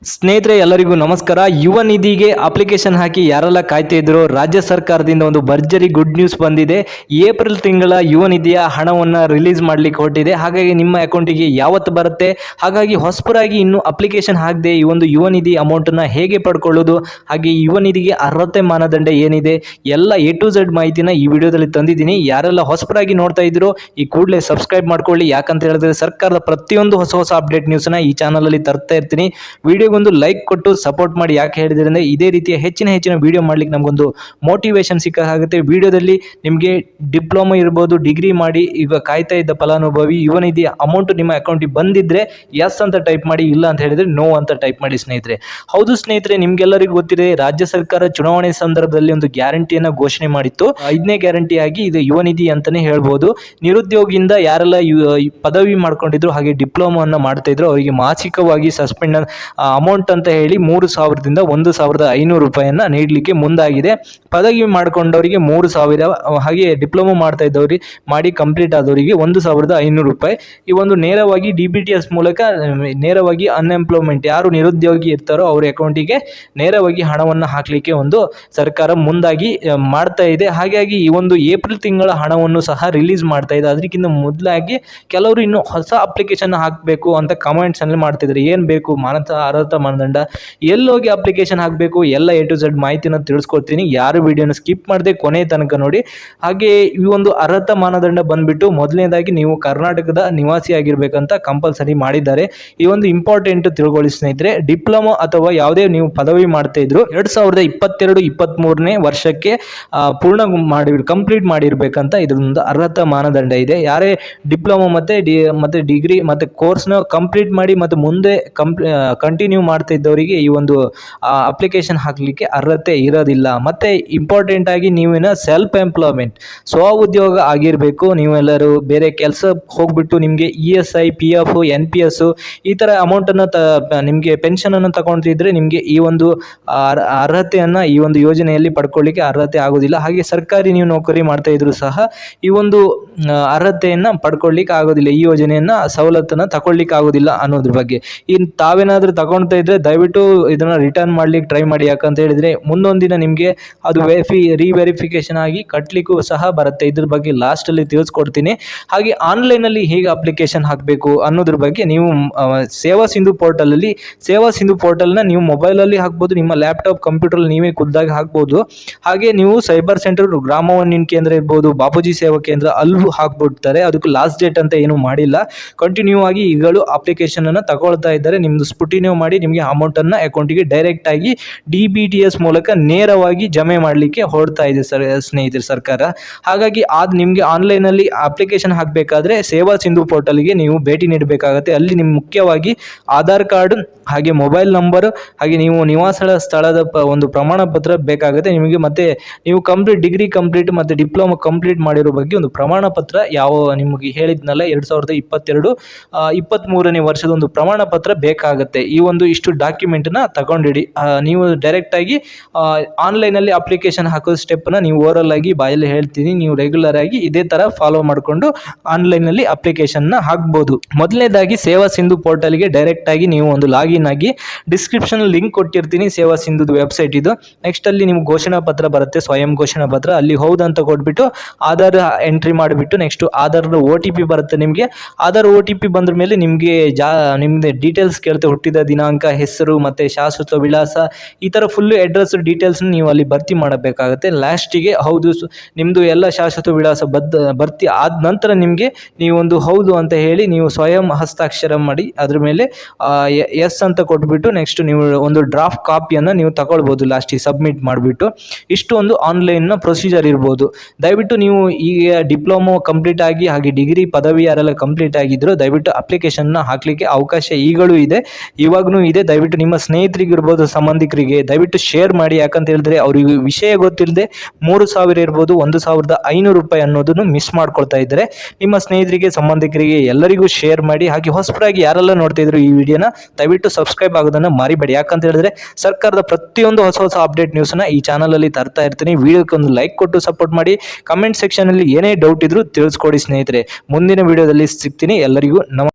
ಸ್ನೇಹಿತರೆ ಎಲ್ಲರಿಗೂ ನಮಸ್ಕಾರ. ಯುವ ನಿಧಿಗೆ ಅಪ್ಲಿಕೇಶನ್ ಹಾಕಿ ಯಾರೆಲ್ಲ ಕಾಯ್ತಾ ಇದ್ರು, ರಾಜ್ಯ ಸರ್ಕಾರದಿಂದ ಒಂದು ಭರ್ಜರಿ ಗುಡ್ ನ್ಯೂಸ್ ಬಂದಿದೆ. ಏಪ್ರಿಲ್ ತಿಂಗಳ ಯುವ ನಿಧಿಯ ಹಣವನ್ನು ರಿಲೀಸ್ ಮಾಡಲಿಕ್ಕೆ ಹೊರಟಿದೆ. ಹಾಗಾಗಿ ನಿಮ್ಮ ಅಕೌಂಟಿಗೆ ಯಾವತ್ತು ಬರುತ್ತೆ, ಹಾಗಾಗಿ ಹೊಸಬರಾಗಿ ಇನ್ನು ಅಪ್ಲಿಕೇಶನ್ ಹಾಕದೆ ಈ ಒಂದು ಯುವ ನಿಧಿ ಅಮೌಂಟನ್ನು ಹೇಗೆ ಪಡ್ಕೊಳ್ಳೋದು, ಹಾಗೆ ಯುವ ನಿಧಿಗೆ ಅರ್ಹತೆ ಮಾನದಂಡ ಏನಿದೆ, ಎಲ್ಲ A to Z ಮಾಹಿತಿನ ಈ ವಿಡಿಯೋದಲ್ಲಿ ತಂದಿದ್ದೀನಿ. ಯಾರೆಲ್ಲ ಹೊಸಬರಾಗಿ ನೋಡ್ತಾ ಇದ್ರು ಈ ಕೂಡಲೇ ಸಬ್ಸ್ಕ್ರೈಬ್ ಮಾಡ್ಕೊಳ್ಳಿ. ಯಾಕಂತ ಹೇಳಿದ್ರೆ ಸರ್ಕಾರದ ಪ್ರತಿಯೊಂದು ಹೊಸ ಅಪ್ಡೇಟ್ ನ್ಯೂಸ್ನ ಈ ಚಾನಲಲ್ಲಿ ತರ್ತಾ ಇರ್ತೀನಿ. ವಿಡಿಯೋಗೊಂದು ಲೈಕ್ ಕೊಟ್ಟು ಸಪೋರ್ಟ್ ಮಾಡಿ. ಯಾಕೆ ಹೇಳಿದ್ರೆ ಅಂದರೆ ಇದೇ ರೀತಿಯ ಹೆಚ್ಚಿನ ವಿಡಿಯೋ ಮಾಡ್ಲಿಕ್ಕೆ ನಮಗೊಂದು ಮೋಟಿವೇಶನ್ ಸಿಕ್ಕಾಗುತ್ತೆ. ವಿಡಿಯೋದಲ್ಲಿ ನಿಮಗೆ ಡಿಪ್ಲೊಮಾ ಇರ್ಬೋದು, ಡಿಗ್ರಿ ಮಾಡಿ ಈಗ ಕಾಯ್ತಾ ಇದ್ದ ಫಲಾನುಭವಿ ಯುವ ನಿಧಿ ಅಮೌಂಟ್ ನಿಮ್ಮ ಅಕೌಂಟಿಗೆ ಬಂದಿದ್ರೆ ಎಸ್ ಅಂತ ಟೈಪ್ ಮಾಡಿ, ಇಲ್ಲ ಅಂತ ಹೇಳಿದ್ರೆ ನೋ ಅಂತ ಟೈಪ್ ಮಾಡಿ ಸ್ನೇಹಿತರೆ. ಹೌದು ಸ್ನೇಹಿತರೆ, ನಿಮ್ಗೆಲ್ಲರಿಗೂ ಗೊತ್ತಿದೆ ರಾಜ್ಯ ಸರ್ಕಾರ ಚುನಾವಣೆ ಸಂದರ್ಭದಲ್ಲಿ ಒಂದು ಗ್ಯಾರಂಟಿಯನ್ನು ಘೋಷಣೆ ಮಾಡಿತ್ತು. 5ನೇ ಗ್ಯಾರಂಟಿ ಆಗಿ ಇದು ಯುವ ನಿಧಿ ಅಂತಾನೆ ಹೇಳ್ಬೋದು. ನಿರುದ್ಯೋಗಿಯಿಂದ ಯಾರೆಲ್ಲ ಪದವಿ ಮಾಡ್ಕೊಂಡಿದ್ರು ಹಾಗೆ ಡಿಪ್ಲೊಮಾವನ್ನು ಮಾಡ್ತಾ ಇದ್ರು ಅವರಿಗೆ ಮಾಸಿಕವಾಗಿ ಸಸ್ಪೆಂಡ್ ಅಮೌಂಟ್ ಅಂತ ಹೇಳಿ 3,000ದಿಂದ 1,500 ರೂಪಾಯಿಯನ್ನ ನೀಡಲಿಕ್ಕೆ ಮುಂದಾಗಿದೆ. ಪದವಿ ಮಾಡ್ಕೊಂಡವರಿಗೆ 3,000, ಹಾಗೆ ಡಿಪ್ಲೊಮಾ ಮಾಡ್ತಾ ಇದ್ದವ್ರಿಗೆ ಮಾಡಿ ಕಂಪ್ಲೀಟ್ ಆದವರಿಗೆ 1,500 ರೂಪಾಯಿ. ಈ ಒಂದು ನೇರವಾಗಿ DBTS ಮೂಲಕ ನೇರವಾಗಿ ಅನ್ಎಂಪ್ಲಾಯ್ಮೆಂಟ್ ಯಾರು ನಿರುದ್ಯೋಗಿ ಇರ್ತಾರೋ ಅವ್ರ ಅಕೌಂಟಿಗೆ ನೇರವಾಗಿ ಹಣವನ್ನು ಹಾಕಲಿಕ್ಕೆ ಒಂದು ಸರ್ಕಾರ ಮುಂದಾಗಿ ಮಾಡ್ತಾ ಇದೆ. ಹಾಗಾಗಿ ಈ ಒಂದು ಏಪ್ರಿಲ್ ತಿಂಗಳ ಹಣವನ್ನು ಸಹ ರಿಲೀಸ್ ಮಾಡ್ತಾ ಇದೆ. ಅದಕ್ಕಿಂತ ಮೊದಲಾಗಿ ಕೆಲವರು ಇನ್ನು ಹೊಸ ಅಪ್ಲಿಕೇಶನ್ ಹಾಕಬೇಕು ಅಂತ ಕಮೆಂಟ್ಸ್ ಅಲ್ಲಿ ಮಾಡ್ತಿದ್ದಾರೆ. ಏನು ಬೇಕು ಅರ್ಹತಾ ಮಾನದಂಡ, ಎಲ್ಲೋಗಿ ಅಪ್ಲಿಕೇಶನ್ ಹಾಕಬೇಕು, ಎಲ್ಲ A to Z ಮಾಹಿತಿನ ತಿಳಿಸ್ಕೊಡ್ತೀನಿ. ಯಾರು ವಿಡಿಯೋನ ಸ್ಕಿಪ್ ಮಾಡದೆ ಕೊನೆ ತನಕ ನೋಡಿ. ಹಾಗೆ ಈ ಒಂದು ಅರ್ಹತಾ ಮಾನದಂಡ ಬಂದ್ಬಿಟ್ಟು ಮೊದಲನೇದಾಗಿ ನೀವು ಕರ್ನಾಟಕದ ನಿವಾಸಿ ಆಗಿರ್ಬೇಕಂತ ಕಂಪಲ್ಸರಿ ಮಾಡಿದ್ದಾರೆ. ಈ ಒಂದು ಇಂಪಾರ್ಟೆಂಟ್ ತಿಳ್ಕೊಳ್ಳಿ ಸ್ನೇಹಿತರೆ. ಡಿಪ್ಲೊಮಾ ಅಥವಾ ಯಾವುದೇ ನೀವು ಪದವಿ ಮಾಡ್ತಾ ಇದ್ರು 2022-23ನೇ ವರ್ಷಕ್ಕೆ ಕಂಪ್ಲೀಟ್ ಮಾಡಿರ್ಬೇಕಂತ ಇದೊಂದು ಅರ್ಹತಾ ಮಾನದಂಡ ಇದೆ. ಯಾರೇ ಡಿಪ್ಲೊಮಾ ಮತ್ತೆ ಡಿಗ್ರಿ ಮತ್ತೆ ಕೋರ್ಸ್ನ ಕಂಪ್ಲೀಟ್ ಮಾಡಿ ಮತ್ತೆ ಮುಂದೆ ಕಂಟಿನ್ಯೂ ಮಾಡ್ತಾ ಇದ್ದವರಿಗೆ ಈ ಒಂದು ಅಪ್ಲಿಕೇಶನ್ ಹಾಕಲಿಕ್ಕೆ ಅರ್ಹತೆ ಇರೋದಿಲ್ಲ. ಮತ್ತೆ ಇಂಪಾರ್ಟೆಂಟ್ ಆಗಿ ನೀವೇನ ಸೆಲ್ಫ್ ಎಂಪ್ಲಾಯ್ಮೆಂಟ್ ಸ್ವ ಉದ್ಯೋಗ ಆಗಿರಬೇಕು. ನೀವೆಲ್ಲರೂ ಬೇರೆ ಕೆಲಸ ಹೋಗ್ಬಿಟ್ಟು ನಿಮಗೆ ESI, PF, NPS ಈ ಥರ ಅಮೌಂಟನ್ನು ನಿಮಗೆ ಪೆನ್ಷನನ್ನು ತಗೊಳ್ತಿದ್ರೆ ನಿಮಗೆ ಈ ಒಂದು ಅರ್ಹತೆಯನ್ನು ಈ ಒಂದು ಯೋಜನೆಯಲ್ಲಿ ಪಡ್ಕೊಳ್ಳಿಕ್ಕೆ ಅರ್ಹತೆ ಆಗೋದಿಲ್ಲ. ಹಾಗೆ ಸರ್ಕಾರಿ ನೀವು ನೌಕರಿ ಮಾಡ್ತಾ ಇದ್ರು ಸಹ ಈ ಒಂದು ಅರ್ಹತೆಯನ್ನು ಪಡ್ಕೊಳ್ಳಿಕ್ಕೆ ಆಗೋದಿಲ್ಲ. ಈ ಯೋಜನೆಯನ್ನು ಸವಲತ್ತನ್ನು ತಗೊಳ್ಲಿಕ್ಕೆ ಆಗೋದಿಲ್ಲ ಅನ್ನೋದ್ರ ಬಗ್ಗೆ. ಇನ್ನು ತಾವೇನಾದರೂ ತಗೊಳ್ತಾ ಇದ್ರೆ ದಯವಿಟ್ಟು ಇದನ್ನ ರಿಟರ್ನ್ ಮಾಡ್ಲಿಕ್ಕೆ ಟ್ರೈ ಮಾಡಿ. ಯಾಕಂತ ಹೇಳಿದ್ರೆ ಮುಂದೊಂದಿನ ನಿಮಗೆ ಅದು ರಿವೆರಿಫಿಕೇಶನ್ ಆಗಿ ಕಟ್ಲಿಕ್ಕೂ ಸಹ ಬರುತ್ತೆ. ಇದ್ರ ಬಗ್ಗೆ ಲಾಸ್ಟ್ ಅಲ್ಲಿ ತಿಳಿಸ್ಕೊಡ್ತೀನಿ. ಹಾಗೆ ಆನ್ಲೈನ್ ಅಲ್ಲಿ ಹೇಗೆ ಅಪ್ಲಿಕೇಶನ್ ಹಾಕಬೇಕು ಅನ್ನೋದ್ರ ಬಗ್ಗೆ ನೀವು ಸೇವಾ ಸಿಂಧು ಪೋರ್ಟಲ್ನ ನೀವು ಮೊಬೈಲ್ ಅಲ್ಲಿ ಹಾಕ್ಬೋದು, ನಿಮ್ಮ ಲ್ಯಾಪ್ಟಾಪ್ ಕಂಪ್ಯೂಟರ್ ನೀವೇ ಖುದ್ದಾಗಿ ಹಾಕ್ಬೋದು. ಹಾಗೆ ನೀವು ಸೈಬರ್ ಸೆಂಟರ್, ಗ್ರಾಮ ಒನ್ ಕೇಂದ್ರ ಇರ್ಬೋದು, ಬಾಪೂಜಿ ಸೇವಾ ಕೇಂದ್ರ ಅಲ್ಲೂ ಹಾಕ್ಬಿಡ್ತಾರೆ. ಅದಕ್ಕೆ ಲಾಸ್ಟ್ ಡೇಟ್ ಅಂತ ಏನು ಮಾಡಿಲ್ಲ. ಕಂಟಿನ್ಯೂ ಆಗಿ ಈಗಲೂ ಅಪ್ಲಿಕೇಶನ್ ಅನ್ನು ತಗೊಳ್ತಾ ಇದ್ದಾರೆ. ನಿಮ್ದು ಸ್ಪುಟಿನೋ ಮಾಡಿ ನಿಮಗೆ ಅಮೌಂಟ್ ಅನ್ನ ಅಕೌಂಟಿಗೆ ಡೈರೆಕ್ಟ್ ಆಗಿ DBTS ಮೂಲಕ ನೇರವಾಗಿ ಜಮೆ ಮಾಡಲಿಕ್ಕೆ ಹೊರಡ್ತಾ ಇದೆ ಸ್ನೇಹಿತರೆ ಸರ್ಕಾರ. ಹಾಗಾಗಿ ನಿಮಗೆ ಆನ್ಲೈನ್ ಅಲ್ಲಿ ಅಪ್ಲಿಕೇಶನ್ ಹಾಕಬೇಕಾದ್ರೆ ಸೇವಾ ಸಿಂಧು ಪೋರ್ಟಲ್ಗೆ ನೀವು ಭೇಟಿ ನೀಡಬೇಕಾಗುತ್ತೆ. ಅಲ್ಲಿ ನಿಮ್ಗೆ ಮುಖ್ಯವಾಗಿ ಆಧಾರ್ ಕಾರ್ಡ್ ಹಾಗೆ ಮೊಬೈಲ್ ನಂಬರ್ ಹಾಗೆ ನೀವು ನಿವಾಸ ಸ್ಥಳದ ಒಂದು ಪ್ರಮಾಣ ಪತ್ರ ಬೇಕಾಗುತ್ತೆ ನಿಮಗೆ. ಮತ್ತೆ ನೀವು ಡಿಗ್ರಿ ಕಂಪ್ಲೀಟ್ ಮತ್ತೆ ಡಿಪ್ಲೊಮಾ ಕಂಪ್ಲೀಟ್ ಮಾಡಿರೋ ಬಗ್ಗೆ ಒಂದು ಪ್ರಮಾಣ ಪತ್ರ ನಿಮಗೆ ಹೇಳಿದ್ನಲ್ಲ 2022-23ನೇ ವರ್ಷದ ಒಂದು ಪ್ರಮಾಣ ಪತ್ರ ಬೇಕಾಗುತ್ತೆ. ಈ ಒಂದು ಇಷ್ಟು ಡಾಕ್ಯುಮೆಂಟ್ನ ತಗೊಂಡಿಡಿ. ನೀವು ಡೈರೆಕ್ಟ್ ಆಗಿ ಆನ್ಲೈನ್ ಅಲ್ಲಿ ಅಪ್ಲಿಕೇಶನ್ ಹಾಕೋ ಸ್ಟೆಪ್ನ ನೀವು ಓರಲ್ ಆಗಿ ಬಾಯಲ್ಲಿ ಹೇಳ್ತೀನಿ. ನೀವು ರೆಗ್ಯುಲರ್ ಆಗಿ ಇದೇ ತರ ಫಾಲೋ ಮಾಡಿಕೊಂಡು ಆನ್ಲೈನ್ ಅಲ್ಲಿ ಅಪ್ಲಿಕೇಶನ್ ಹಾಕ್ಬೋದು. ಮೊದಲನೇದಾಗಿ ಸೇವಾ ಸಿಂಧು ಪೋರ್ಟಲ್ಗೆ ಡೈರೆಕ್ಟ್ ಆಗಿ ನೀವು ಒಂದು ಲಾಗಿನ್ ಆಗಿ ಡಿಸ್ಕ್ರಿಪ್ಷನ್ ಲಿಂಕ್ ಕೊಟ್ಟಿರ್ತೀನಿ ಸೇವಾ ಸಿಂಧುದು ವೆಬ್ಸೈಟ್ ಇದು. ನೆಕ್ಸ್ಟ್ ಅಲ್ಲಿ ನಿಮ್ಗೆ ಘೋಷಣಾ ಪತ್ರ ಬರುತ್ತೆ, ಸ್ವಯಂ ಘೋಷಣಾ ಪತ್ರ. ಅಲ್ಲಿ ಹೌದಂತ ಕೊಟ್ಬಿಟ್ಟು ಆಧಾರ್ ಎಂಟ್ರಿ ಮಾಡಿಬಿಟ್ಟು ನೆಕ್ಸ್ಟ್ ಆಧಾರ್ OTP ಬರುತ್ತೆ. ನಿಮಗೆ ಆಧಾರ್ OTP ಬಂದ್ರ ಮೇಲೆ ನಿಮಗೆ ನಿಮ್ದು ಡೀಟೇಲ್ಸ್ ಕೇಳುತ್ತೆ. ಹುಟ್ಟಿದ ದಿನಾಂಕ, ಹೆಸರು ಮತ್ತೆ ಶಾಶ್ವತ ವಿಳಾಸ, ಈ ತರ ಫುಲ್ ಅಡ್ರೆಸ್ ಡೀಟೇಲ್ಸ್ ನೀವು ಅಲ್ಲಿ ಭರ್ತಿ ಮಾಡಬೇಕಾಗುತ್ತೆ. ಲಾಸ್ಟಿಗೆ ಹೌದು ನಿಮ್ದು ಎಲ್ಲ ಶಾಶ್ವತ ವಿಳಾಸ ಭರ್ತಿ ಆದ ನಂತರ ನಿಮಗೆ ನೀವೊಂದು ಹೌದು ಅಂತ ಹೇಳಿ ನೀವು ಸ್ವಯಂ ಹಸ್ತಾಕ್ಷರ ಮಾಡಿ ಅದ್ರ ಮೇಲೆ ಎಸ್ ಅಂತ ಕೊಟ್ಬಿಟ್ಟು ನೆಕ್ಸ್ಟ್ ನೀವು ಒಂದು ಡ್ರಾಫ್ಟ್ ಕಾಪಿಯನ್ನು ನೀವು ತಗೊಳ್ಬೋದು. ಲಾಸ್ಟಿಗೆ ಸಬ್ಮಿಟ್ ಮಾಡಿಬಿಟ್ಟು ಇಷ್ಟು ಒಂದು ಆನ್ಲೈನ್ ಪ್ರೊಸೀಜರ್ ಇರ್ಬೋದು. ದಯವಿಟ್ಟು ನೀವು ಈಗ ಡಿಪ್ಲೊಮಾ ಕಂಪ್ಲೀಟ್ ಆಗಿ ಹಾಗೆ ಡಿಗ್ರಿ ಪದವಿ ಯಾರೆಲ್ಲ ಕಂಪ್ಲೀಟ್ ಆಗಿದ್ರು ದಯವಿಟ್ಟು ಅಪ್ಲಿಕೇಶನ್ನ ಹಾಕಲಿಕ್ಕೆ ಅವಕಾಶ ಈಗಲೂ ಇದೆ, ಇವಾಗೂ ಇದೆ. ದಯವಿಟ್ಟು ನಿಮ್ಮ ಸ್ನೇಹಿತರಿಗೆ ಇರ್ಬೋದು, ಸಂಬಂಧಿಕರಿಗೆ ದಯವಿಟ್ಟು ಶೇರ್ ಮಾಡಿ. ಯಾಕಂತ ಹೇಳಿದ್ರೆ ಅವ್ರಿಗೆ ವಿಷಯ ಗೊತ್ತಿಲ್ಲದೆ 3,000 ಇರ್ಬೋದು 1,500 ರೂಪಾಯಿ ಅನ್ನೋದನ್ನು ಮಿಸ್ ಮಾಡ್ಕೊಳ್ತಾ ಇದ್ದಾರೆ. ನಿಮ್ಮ ಸ್ನೇಹಿತರಿಗೆ, ಸಂಬಂಧಿಕರಿಗೆ ಎಲ್ಲರಿಗೂ ಶೇರ್ ಮಾಡಿ. ಹಾಗೆ ಹೊಸಬರಾಗಿ ಯಾರೆಲ್ಲ ನೋಡ್ತಾ ಇದ್ರು ಈ ವಿಡಿಯೋನ ದಯವಿಟ್ಟು ಸಬ್ಸ್ಕ್ರೈಬ್ ಆಗೋದನ್ನ ಮರಿಬೇಡಿ. ಯಾಕಂತ ಹೇಳಿದ್ರೆ ಸರ್ಕಾರದ ಪ್ರತಿಯೊಂದು ಹೊಸ ಅಪ್ಡೇಟ್ ನ್ಯೂಸ್ನ ಈ ಚಾನಲ್ ಅಲ್ಲಿ ತರ್ತಾ ಇರ್ತೀನಿ. ವಿಡಿಯೋಕ್ಕೆ ಒಂದು ಲೈಕ್ ಕೊಟ್ಟು ಸಪೋರ್ಟ್ ಮಾಡಿ. ಕಮೆಂಟ್ ಸೆಕ್ಷನ್ ಅಲ್ಲಿ ಏನೇ ಡೌಟ್ ಇದ್ರು ತಿಳಿಸ್ಕೊಡಿ ಸ್ನೇಹಿತರೆ. ಮುಂದಿನ ವಿಡಿಯೋದಲ್ಲಿ ಸಿಗ್ತೀನಿ. ಎಲ್ಲರಿಗೂ ನಮಸ್ಕಾರ.